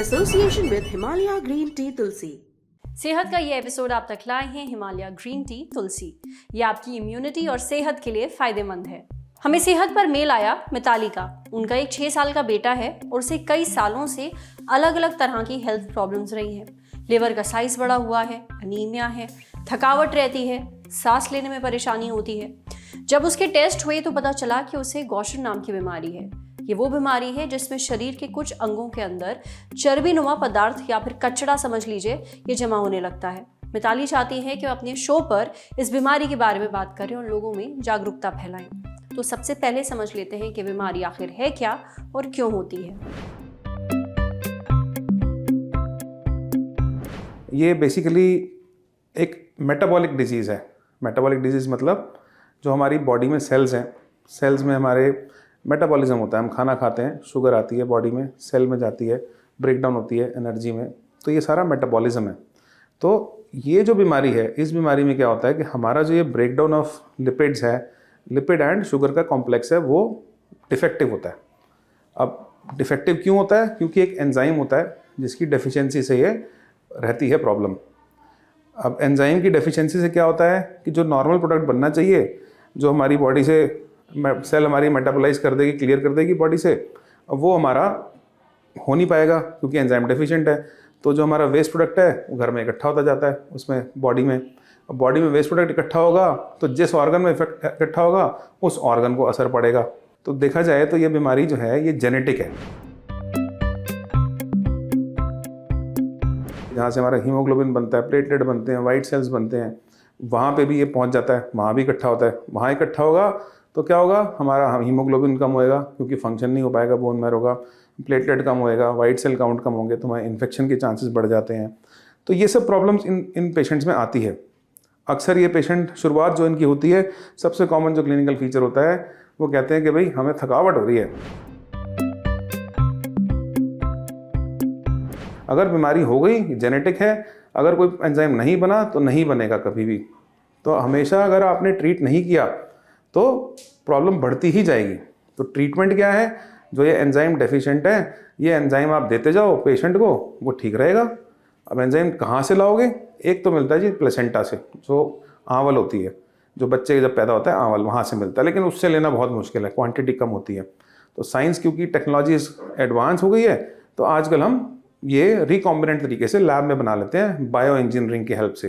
Association with Himalaya green tea tulsi. सेहत का ये एपिसोड आप तक लाए हैं हिमालय ग्रीन टी तुलसी। ये आपकी इम्यूनिटी और सेहत के लिए फायदेमंद है। हमें सेहत पर मेल आया मिताली का। उनका एक 6 साल का बेटा है और उसे कई सालों से अलग अलग तरह की हेल्थ प्रॉब्लम्स रही हैं। लिवर का साइज बढ़ा हुआ है, अनीमिया है, थकावट रहती है, सांस लेने में परेशानी होती है। जब उसके टेस्ट हुए तो पता चला कि उसे गौशर नाम की बीमारी है। ये वो बीमारी है जिसमें शरीर के कुछ अंगों के अंदर चर्बीनुमा पदार्थ या फिर कचरा समझ लीजिए ये जमा होने लगता है। मिताली चाहती है कि वह अपने शो पर इस बीमारी के बारे में बात करें और लोगों में जागरूकता फैलाएं। तो सबसे पहले समझ लेते हैं कि बीमारी आखिर है क्या और क्यों होती है। ये बेसिकली एक मेटाबॉलिक डिजीज़ है। मेटाबॉलिक डिजीज़ मतलब जो हमारी बॉडी में सेल्स हैं, सेल्स में हमारे मेटाबॉलिज्म होता है। हम खाना खाते हैं, शुगर आती है बॉडी में, सेल में जाती है, ब्रेकडाउन होती है एनर्जी में, तो ये सारा मेटाबॉलिज्म है। तो ये जो बीमारी है, इस बीमारी में क्या होता है कि हमारा जो ये ब्रेकडाउन ऑफ लिपिड्स है, लिपिड एंड शुगर का कॉम्प्लेक्स है, वो डिफेक्टिव होता है। अब डिफेक्टिव क्यों होता है? क्योंकि एक एंजाइम होता है जिसकी डेफिशिएंसी से ये रहती है प्रॉब्लम। अब एंजाइम की डेफिशिएंसी से क्या होता है कि जो नॉर्मल प्रोडक्ट बनना चाहिए, जो हमारी बॉडी से सेल हमारी मेटाबोलाइज कर देगी, क्लियर कर देगी बॉडी से, अब वो हमारा हो नहीं पाएगा क्योंकि एंजाइम डेफिशिएंट है। तो जो हमारा वेस्ट प्रोडक्ट है वो घर में इकट्ठा होता जाता है, उसमें बॉडी में। अब बॉडी में वेस्ट प्रोडक्ट इकट्ठा होगा तो जिस ऑर्गन में इफेक्ट इकट्ठा होगा उस ऑर्गन को असर पड़ेगा। तो देखा जाए तो ये बीमारी जो है ये जेनेटिक है। जहाँ से हमारा हीमोग्लोबिन बनता है, प्लेटलेट बनते हैं, वाइट सेल्स बनते हैं, वहाँ पे भी ये पहुँच जाता है, वहाँ भी इकट्ठा होता है। वहाँ इकट्ठा होगा तो क्या होगा, हमारा हीमोग्लोबिन कम होएगा क्योंकि फंक्शन नहीं हो पाएगा बोन मैरो का, प्लेटलेट कम होएगा, वाइट सेल काउंट कम होंगे तो हमारे इन्फेक्शन के चांसेस बढ़ जाते हैं। तो ये सब प्रॉब्लम्स इन पेशेंट्स में आती है। अक्सर ये पेशेंट शुरुआत जो इनकी होती है, सबसे कॉमन जो क्लिनिकल फीचर होता है वो कहते हैं कि भाई हमें थकावट हो रही है। अगर बीमारी हो गई, जेनेटिक है, अगर कोई एंजाइम नहीं बना तो नहीं बनेगा कभी भी। तो हमेशा अगर आपने ट्रीट नहीं किया तो प्रॉब्लम बढ़ती ही जाएगी। तो ट्रीटमेंट क्या है? जो ये एंजाइम डेफिशिएंट है, ये एंजाइम आप देते जाओ पेशेंट को, वो ठीक रहेगा। अब एंजाइम कहाँ से लाओगे? एक तो मिलता है जी प्लेसेंटा से, जो आंवल होती है, जो बच्चे जब पैदा होता है आंवल, वहाँ से मिलता है, लेकिन उससे लेना बहुत मुश्किल है, क्वांटिटी कम होती है। तो साइंस क्योंकि टेक्नोलॉजी एडवांस हो गई है तो आजकल हम ये रिकॉम्बिनेंट तरीके से लैब में बना लेते हैं बायो इंजीनियरिंग की हेल्प से।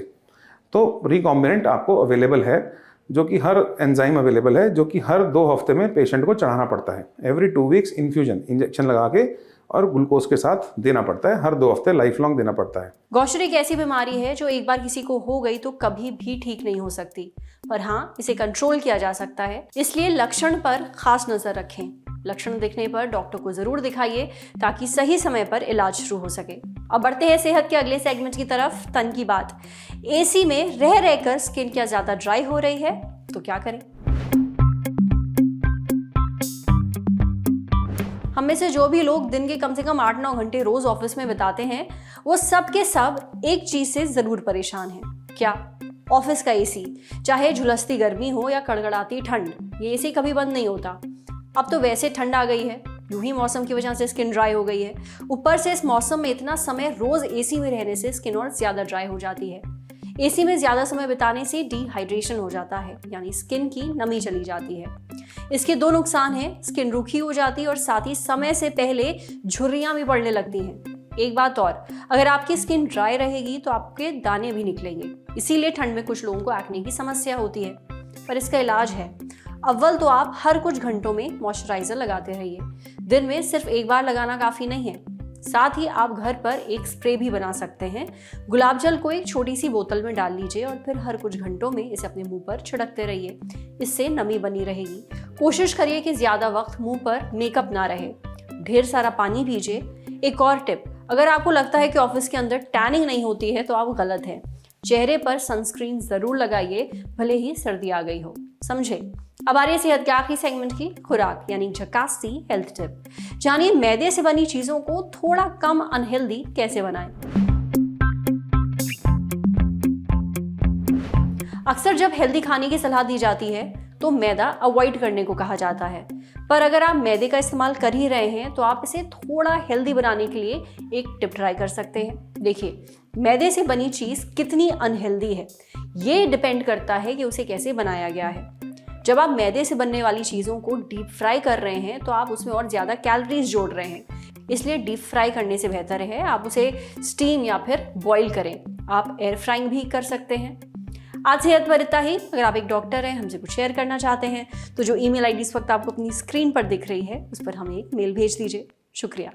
तो रिकॉम्बिनेंट आपको अवेलेबल है, जो कि हर एंजाइम अवेलेबल है, जो कि हर 2 हफ्ते में पेशेंट को चढ़ाना पड़ता है। एवरी 2 वीक्स इन्फ्यूजन, इंजेक्शन लगा के और ग्लूकोज के साथ देना पड़ता है, हर 2 हफ्ते लाइफ लॉन्ग देना पड़ता है। गौशर एक ऐसी बीमारी है जो एक बार किसी को हो गई तो कभी भी ठीक नहीं हो सकती, पर हाँ, इसे कंट्रोल किया जा सकता है। इसलिए लक्षण पर खास नजर रखें। लक्षण दिखने पर डॉक्टर को जरूर दिखाइए ताकि सही समय पर इलाज शुरू हो सके। अब बढ़ते हैं सेहत के अगले सेगमेंट की तरफ, तन की बात। एसी में रह रहकर स्किन क्या ज्यादा ड्राई हो रही है तो क्या करें? हम में से जो भी लोग दिन के कम से कम 8-9 घंटे रोज ऑफिस में बिताते हैं, वो सब के सब एक चीज से जरूर परेशान हैं। क्या? ऑफिस का एसी। चाहे झुलसती गर्मी हो या कड़कड़ाती ठंड, ये एसी कभी बंद नहीं होता। अब तो वैसे ठंड आ गई है, यूं ही मौसम की वजह से स्किन ड्राई हो गई है। ऊपर से इस मौसम में इतना समय रोज एसी में रहने से स्किन और ज्यादा ड्राई हो जाती है। एसी में ज्यादा समय बिताने से डिहाइड्रेशन हो जाता है, यानी स्किन की नमी चली जाती है। इसके 2 नुकसान हैं, स्किन रूखी हो जाती है और साथ ही समय से पहले झुर्रियां भी पड़ने लगती हैं। एक बात और, अगर आपकी स्किन ड्राई रहेगी तो आपके दाने भी निकलेंगे। इसीलिए ठंड में कुछ लोगों को एक्ने की समस्या होती है, पर इसका इलाज है। अव्वल तो आप हर कुछ घंटों में मॉइस्चराइजर लगाते रहिए। दिन में सिर्फ एक बार लगाना काफी नहीं है, साथ ही आप घर पर एक स्प्रे भी बना सकते हैं। गुलाब जल को एक छोटी सी बोतल में डाल लीजिए और फिर हर कुछ घंटों में इसे अपने मुंह पर छिड़कते रहिए। इससे नमी बनी रहेगी। कोशिश करिए कि ज्यादा वक्त मुंह पर मेकअप ना रहे। ढेर सारा पानी पीजिए। एक और टिप, अगर आपको लगता है कि ऑफिस के अंदर टैनिंग नहीं होती है तो आप गलत हैं। चेहरे पर सनस्क्रीन जरूर लगाइए, भले ही सर्दी आ गई हो। समझे? अब आ रही है सेहत के आखिरी सेगमेंट की, खुराक यानी झकास सी हेल्थ टिप। जानिए मैदे से बनी चीजों को थोड़ा कम अनहेल्दी कैसे बनाएं। अक्सर जब हेल्दी खाने की सलाह दी जाती है, तो मैदा अवॉइड करने को कहा जाता है। पर अगर आप मैदे का इस्तेमाल कर ही रहे हैं तो आप इसे थोड़ा हेल्दी बनाने के लिए एक टिप ट्राई कर सकते हैं। देखिए, मैदे से बनी चीज़ कितनी अनहेल्दी है ये डिपेंड करता है कि उसे कैसे बनाया गया है। जब आप मैदे से बनने वाली चीज़ों को डीप फ्राई कर रहे हैं तो आप उसमें और ज़्यादा कैलोरीज जोड़ रहे हैं। इसलिए डीप फ्राई करने से बेहतर है आप उसे स्टीम या फिर बॉईल करें। आप एयर फ्राइंग भी कर सकते हैं। आज सेहत पर इतना ही। अगर आप एक डॉक्टर हैं, हमसे कुछ शेयर करना चाहते हैं तो जो ईमेल आईडी इस वक्त आपको अपनी स्क्रीन पर दिख रही है उस पर हमें एक मेल भेज दीजिए। शुक्रिया।